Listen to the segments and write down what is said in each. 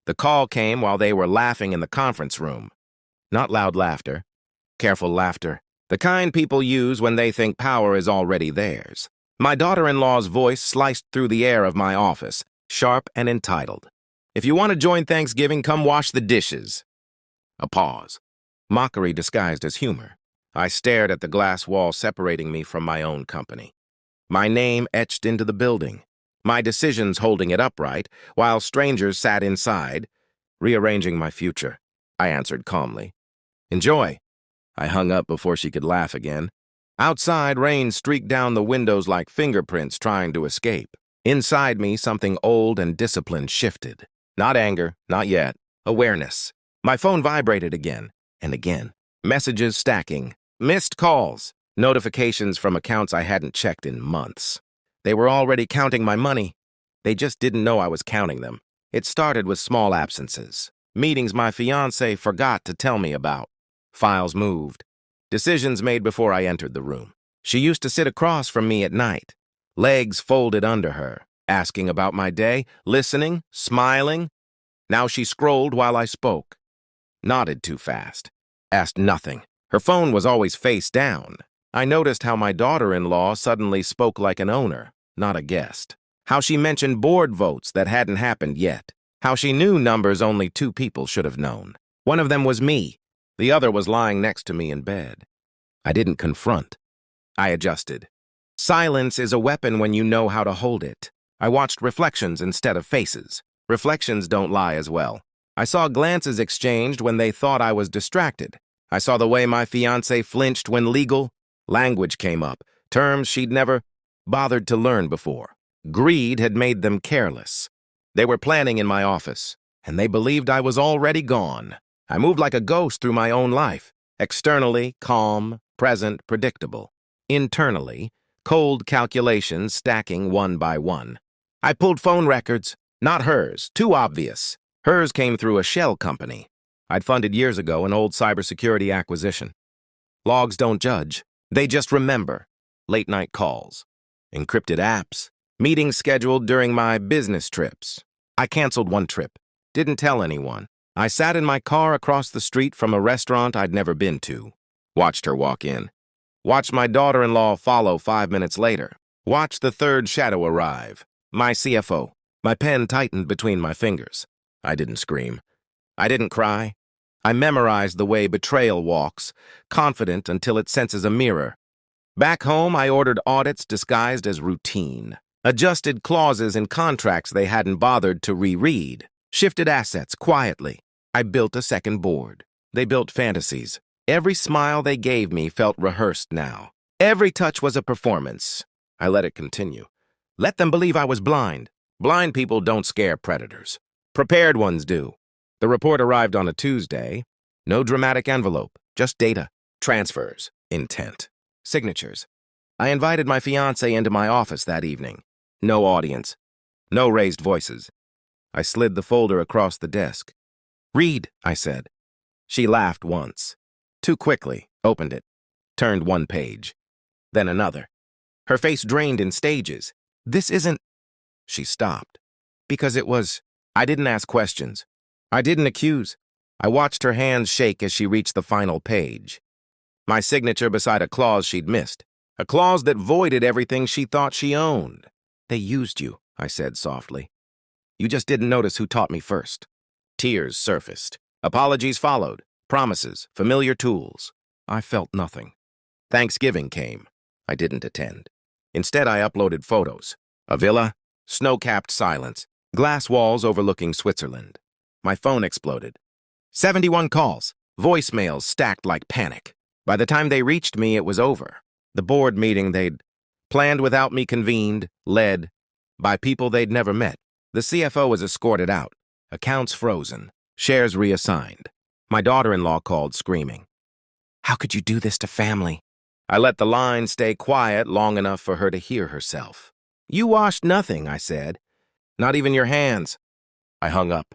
The call came while they were laughing in the conference room. Not loud laughter. Careful laughter. The kind people use when they think power is already theirs. My daughter-in-law's voice sliced through the air of my office, sharp and entitled. "If you want to join Thanksgiving, come wash the dishes." A pause. Mockery disguised as humor. I stared at the glass wall separating me from my own company. My name etched into the building. My decisions holding it upright, while strangers sat inside, rearranging my future. I answered calmly. "Enjoy." I hung up before she could laugh again. Outside, rain streaked down the windows like fingerprints trying to escape. Inside me, something old and disciplined shifted. Not anger, not yet. Awareness. My phone vibrated again and again. Messages stacking. Missed calls. Notifications from accounts I hadn't checked in months. They were already counting my money. They just didn't know I was counting them. It started with small absences. Meetings my fiancé forgot to tell me about. Files moved. Decisions made before I entered the room. She used to sit across from me at night, legs folded under her, asking about my day, listening, smiling. Now she scrolled while I spoke. Nodded too fast. Asked nothing. Her phone was always face down. I noticed how my daughter-in-law suddenly spoke like an owner, not a guest. How she mentioned board votes that hadn't happened yet. How she knew numbers only 2 people should have known. One of them was me. The other was lying next to me in bed. I didn't confront. I adjusted. Silence is a weapon when you know how to hold it. I watched reflections instead of faces. Reflections don't lie as well. I saw glances exchanged when they thought I was distracted. I saw the way my fiancé flinched when legal language came up, terms she'd never bothered to learn before. Greed had made them careless. They were planning in my office, and they believed I was already gone. I moved like a ghost through my own life, externally calm, present, predictable. Internally, cold calculations stacking one by one. I pulled phone records, not hers, too obvious. Hers came through a shell company. I'd funded years ago an old cybersecurity acquisition. Logs don't judge, they just remember. Late-night calls, encrypted apps, meetings scheduled during my business trips. I canceled one trip, didn't tell anyone. I sat in my car across the street from a restaurant I'd never been to. Watched her walk in. Watched my daughter-in-law follow 5 minutes later. Watched the third shadow arrive. My CFO. My pen tightened between my fingers. I didn't scream. I didn't cry. I memorized the way betrayal walks, confident until it senses a mirror. Back home, I ordered audits disguised as routine. Adjusted clauses in contracts they hadn't bothered to reread. Shifted assets quietly. I built a second board. They built fantasies. Every smile they gave me felt rehearsed now. Every touch was a performance. I let it continue. Let them believe I was blind. Blind people don't scare predators. Prepared ones do. The report arrived on a Tuesday. No dramatic envelope, just data, transfers, intent, signatures. I invited my fiancé into my office that evening. No audience. No raised voices. I slid the folder across the desk. "Read," I said. She laughed once. Too quickly, opened it, turned one page, then another. Her face drained in stages. "This isn't—" She stopped. Because it was. I didn't ask questions. I didn't accuse. I watched her hands shake as she reached the final page. My signature beside a clause she'd missed. A clause that voided everything she thought she owned. "They used you," I said softly. "You just didn't notice who taught me first." Tears surfaced. Apologies followed. Promises, familiar tools. I felt nothing. Thanksgiving came. I didn't attend. Instead, I uploaded photos. A villa, snow-capped silence, glass walls overlooking Switzerland. My phone exploded. 71 calls, voicemails stacked like panic. By the time they reached me, it was over. The board meeting they'd planned without me convened, led by people they'd never met. The CFO was escorted out. Accounts frozen. Shares reassigned. My daughter-in-law called, screaming. "How could you do this to family?" I let the line stay quiet long enough for her to hear herself. "You washed nothing," I said. "Not even your hands." I hung up.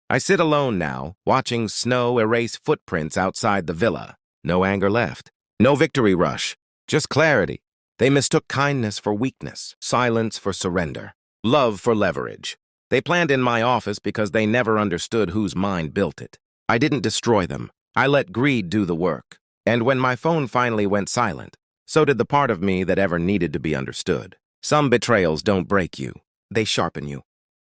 I sit alone now, watching snow erase footprints outside the villa. No anger left. No victory rush. Just clarity. They mistook kindness for weakness, silence for surrender, love for leverage. They planned in my office because they never understood whose mind built it. I didn't destroy them. I let greed do the work. And when my phone finally went silent, so did the part of me that ever needed to be understood. Some betrayals don't break you. They sharpen you.